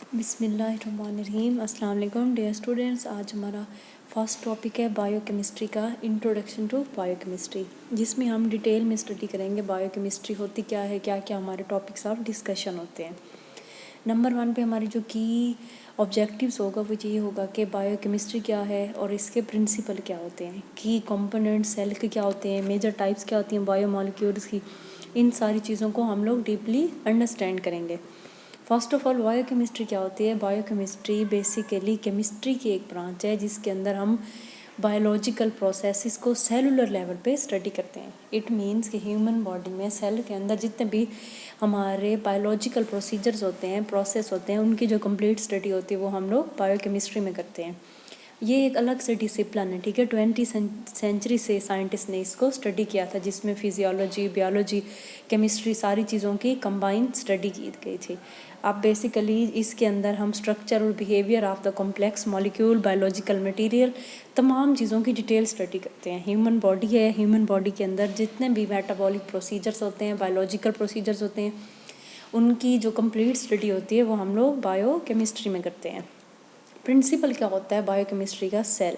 बिस्मिल्लाहिर्रहमानिर्रहीम। अस्सलाम वालेकुम डियर स्टूडेंट्स। आज हमारा फर्स्ट टॉपिक है बायोकेमिस्ट्री का इंट्रोडक्शन टू बायोकेमिस्ट्री, जिसमें हम डिटेल में स्टडी करेंगे बायोकेमिस्ट्री होती क्या है, क्या क्या हमारे टॉपिक्स ऑफ डिस्कशन होते हैं। नंबर 1 पे हमारी जो की ऑब्जेक्टिव्स होगा वो ये होगा कि बायोकेमिस्ट्री क्या है और इसके प्रिंसिपल क्या होते हैं, की कंपोनेंट सेल के क्या होते हैं, मेजर टाइप्स क्या होती हैं बायोमॉलिक्यूल्स की। इन सारी चीज़ों को हम लोग डीपली अंडरस्टैंड करेंगे। फर्स्ट ऑफ ऑल बायोकेमिस्ट्री क्या होती है। बायोकेमिस्ट्री बेसिकली केमिस्ट्री की एक ब्रांच है जिसके अंदर हम बायोलॉजिकल प्रोसेसेस को सेलुलर लेवल पे स्टडी करते हैं। इट मीन्स कि ह्यूमन बॉडी में सेल के अंदर जितने भी हमारे बायोलॉजिकल प्रोसीजर्स होते हैं, प्रोसेस होते हैं, उनकी जो कंप्लीट स्टडी होती है वो हम लोग बायोकेमिस्ट्री में करते हैं। ये एक अलग से डिसिप्लिन है, ठीक है। 20वीं सेंचुरी से साइंटिस्ट ने इसको स्टडी किया था, जिसमें फिजियोलॉजी, बायोलॉजी, केमिस्ट्री सारी चीज़ों की कंबाइंड स्टडी की गई थी। अब बेसिकली इसके अंदर हम स्ट्रक्चर और behaviour of the complex molecule, biological material, तमाम चीज़ों की डिटेल स्टडी करते हैं। ह्यूमन बॉडी है, ह्यूमन बॉडी के अंदर जितने भी मेटाबॉलिक प्रोसीजर्स होते हैं, बायोलॉजिकल प्रोसीजर्स होते हैं, उनकी जो कंप्लीट स्टडी होती है वो हम लोग बायोकेमिस्ट्री में करते हैं। प्रिंसिपल क्या होता है बायोकेमिस्ट्री का। सेल।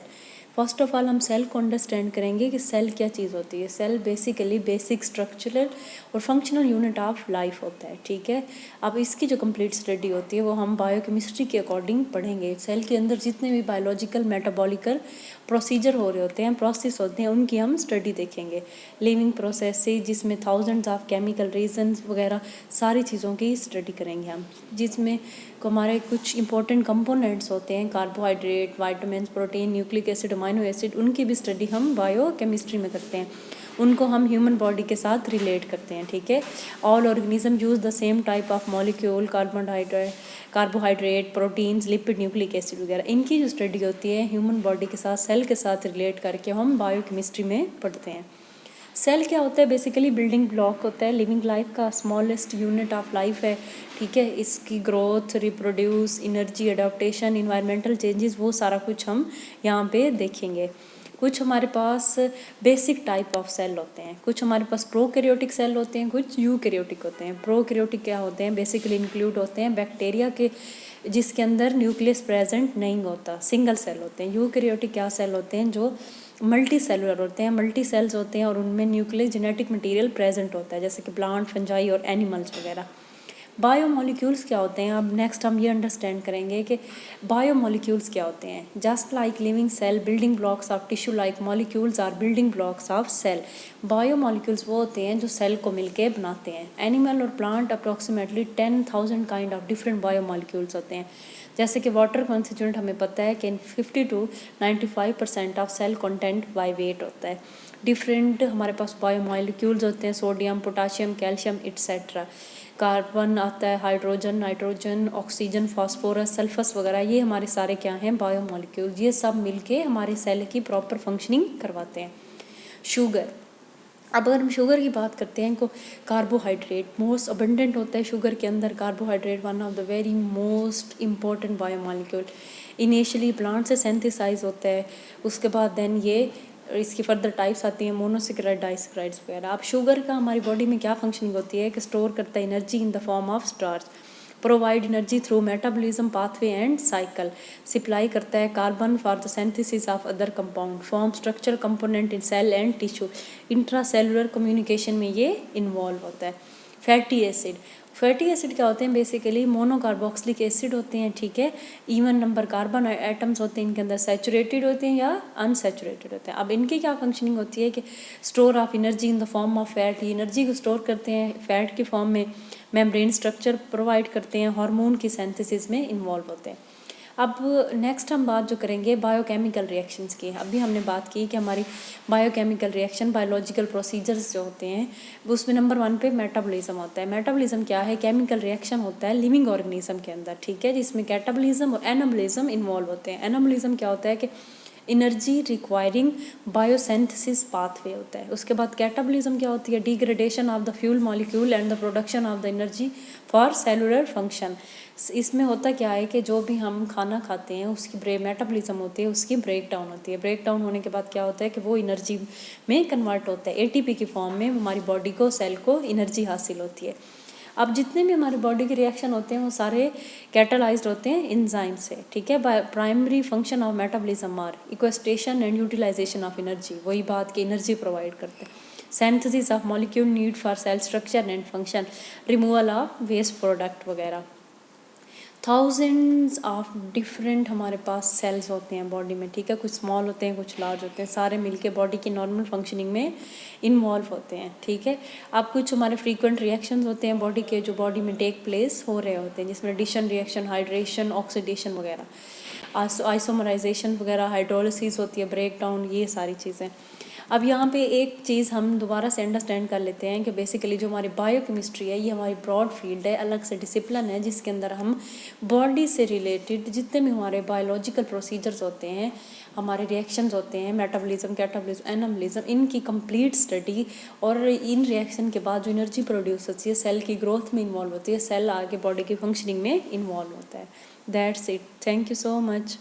फर्स्ट ऑफ ऑल हम सेल को अंडरस्टैंड करेंगे कि सेल क्या चीज़ होती है। सेल बेसिकली बेसिक स्ट्रक्चरल और फंक्शनल यूनिट ऑफ लाइफ होता है, ठीक है। अब इसकी जो कंप्लीट स्टडी होती है वो हम बायोकेमिस्ट्री के अकॉर्डिंग पढ़ेंगे। सेल के अंदर जितने भी बायोलॉजिकल मेटाबॉलिकल प्रोसीजर हो रहे होते हैं, प्रोसेस होते हैं, उनकी हम स्टडी देखेंगे। लिविंग प्रोसेस से जिसमें थाउजेंड्स ऑफ केमिकल रीजन्स वगैरह सारी चीज़ों की स्टडी करेंगे हम, जिसमें हमारे कुछ इंपॉर्टेंट कंपोनेंट्स होते हैं, carbohydrate, vitamin, protein, nucleic acid, amino acid, उनकी भी स्टडी हम बायोकेमिस्ट्री में करते हैं। उनको हम ह्यूमन बॉडी के साथ रिलेट करते हैं, ठीक है। All organism use the same type of molecule, carbohydrate, proteins, lipid, nucleic acid वगैरह, इनकी जो स्टडी होती है ह्यूमन बॉडी के साथ, सेल के साथ रिलेट करके हम बायोकेमिस्ट्री में पढ़ते हैं। सेल क्या होता है। बेसिकली बिल्डिंग ब्लॉक होता है, लिविंग लाइफ का स्मॉलेस्ट यूनिट ऑफ लाइफ है, ठीक है। इसकी growth, reproduce, energy, adaptation, environmental changes, वो सारा कुछ हम यहाँ पे देखेंगे। कुछ हमारे पास बेसिक टाइप ऑफ सेल होते हैं, कुछ हमारे पास प्रोकैरियोटिक सेल होते हैं, कुछ यूकैरियोटिक होते हैं। प्रोकैरियोटिक क्या होते हैं, बेसिकली इंक्लूड होते हैं बैक्टीरिया के जिसके अंदर न्यूक्लियस प्रेजेंट नहीं होता, सिंगल सेल होते हैं। यूकैरियोटिक क्या सेल होते हैं, जो मल्टी सेलुलर होते हैं, मल्टी सेल्स होते हैं और उनमें न्यूक्लियस जेनेटिक मटेरियल प्रेजेंट होता है, जैसे कि प्लांट, फंजाई और एनिमल्स वगैरह। बायोमॉलिक्यूल्स क्या होते हैं। अब नेक्स्ट हम ये अंडरस्टैंड करेंगे कि बायोमॉलिक्यूल्स क्या होते हैं। Just like living cell, building blocks of tissue like molecules are building blocks of cell. Biomolecules वो होते हैं जो सेल को मिलके बनाते हैं। एनिमल और plant approximately 10,000 kind of different biomolecules होते हैं। जैसे कि वाटर कॉन्स्टिट्यूएंट हमें पता है कि 50 to 95% of cell content by weight होता है। डिफरेंट हमारे पास बायोमॉलिक्यूल्स होते हैं, sodium, potassium, calcium etcetera. Carbon आता है, hydrogen, nitrogen, oxygen, phosphorus, sulphur वगैरह, ये हमारे सारे क्या हैं, बायोमॉलिक्यूल्स। ये सब मिलके हमारे सेल की प्रॉपर फंक्शनिंग करवाते हैं। शुगर। अब अगर हम शुगर की बात करते हैं, कार्बोहाइड्रेट मोस्ट अबंडेंट होता है शुगर के अंदर। Carbohydrate one of the very most important biomolecule. Initially plant से सिंथेसाइज होता है, उसके बाद देन ये इसकी फर्दर टाइप्स आती हैं, मोनोसेकेराइड, डाइसेकेराइड्स वगैरह। अब शुगर का हमारी बॉडी में क्या फंक्शनिंग होती है कि स्टोर करता है energy in the form of starch, provide energy through metabolism pathway and cycle, supply करता है carbon for the synthesis of other compound, form structure component in cell and tissue, intracellular communication में ये involve होता है। Fatty acid. Fatty acid क्या होते हैं, basically monocarboxylic acid होते हैं, ठीक है। इवन नंबर कार्बन एटम्स होते हैं इनके अंदर, सैचुरेटेड होते हैं या अनसैचुरेटेड होते हैं। अब इनकी क्या फंक्शनिंग होती है कि store of energy in the form of fat, ये एनर्जी को स्टोर करते हैं फैट के फॉर्म में, मेम्ब्रेन स्ट्रक्चर प्रोवाइड करते हैं, हार्मोन की सिंथेसिस में इन्वॉल्व होते हैं। अब नेक्स्ट हम बात जो करेंगे बायोकेमिकल रिएक्शंस की। अभी हमने बात की कि हमारी बायोकेमिकल रिएक्शन, बायोलॉजिकल प्रोसीजर्स जो होते हैं, उसमें नंबर 1 पे मेटाबॉलिज्म होता है। मेटाबॉलिज्म क्या है, केमिकल रिएक्शन होता है लिविंग ऑर्गेनिज्म के अंदर, ठीक है, जिसमें कैटाबॉलिज्म और एनाबॉलिज्म इन्वॉल्व होते हैं। एनाबॉलिज्म क्या होता है कि एनर्जी रिक्वायरिंग बायोसिंथेसिस पाथवे होता है। उसके बाद कैटाबॉलिज्म क्या होती है, degradation of the fuel molecule and the production of the energy for cellular function. इसमें होता क्या है कि जो भी हम खाना खाते हैं उसकी मेटाबॉलिज्म होती है, उसकी ब्रेक डाउन होती है। ब्रेक डाउन होने के बाद क्या होता है कि वो एनर्जी में कन्वर्ट होता है, एटीपी की फॉर्म में हमारी बॉडी को, सेल को एनर्जी हासिल होती है। अब जितने भी हमारे बॉडी के रिएक्शन होते हैं वो सारे कैटालाइज्ड होते हैं एंजाइम से, ठीक है। Primary function of metabolism are acquisition and utilisation of energy, वही बात की एनर्जी प्रोवाइड करते हैं। Synthesis of molecule need for cell structure and function, removal of waste product वगैरह। थाउजेंड्स ऑफ डिफरेंट हमारे पास सेल्स होते हैं बॉडी में, ठीक है। कुछ स्मॉल होते हैं, कुछ लार्ज होते हैं, सारे मिलके बॉडी की नॉर्मल फंक्शनिंग में इन्वॉल्व होते हैं, ठीक है। अब कुछ हमारे फ्रीक्वेंट रिएक्शंस होते हैं बॉडी के, जो बॉडी में टेक प्लेस हो रहे होते हैं, जिसमें एडिशन रिएक्शन, हाइड्रेशन, ऑक्सीडेशन वगैरह, आइसोमराइजेशन वगैरह, हाइड्रोलिसिस होती है, ब्रेक डाउन, ये सारी चीज़ें। अब यहाँ पे एक चीज़ हम दोबारा से अंडरस्टैंड कर लेते हैं कि बेसिकली जो हमारी बायोकेमिस्ट्री है ये हमारी ब्रॉड फील्ड है, अलग से डिसिप्लिन है, जिसके अंदर हम बॉडी से रिलेटेड जितने भी हमारे बायोलॉजिकल प्रोसीजर्स होते हैं, हमारे रिएक्शंस होते हैं, मेटाबॉलिज्म, कैटाबॉलिज्म, एनाबॉलिज्म, इनकी कंप्लीट स्टडी, और इन रिएक्शन के बाद जो एनर्जी प्रोड्यूस होती है सेल की ग्रोथ में इन्वॉल्व होती है, सेल आगे बॉडी की फंक्शनिंग में इन्वॉल्व होता है। That's it, thank you so much.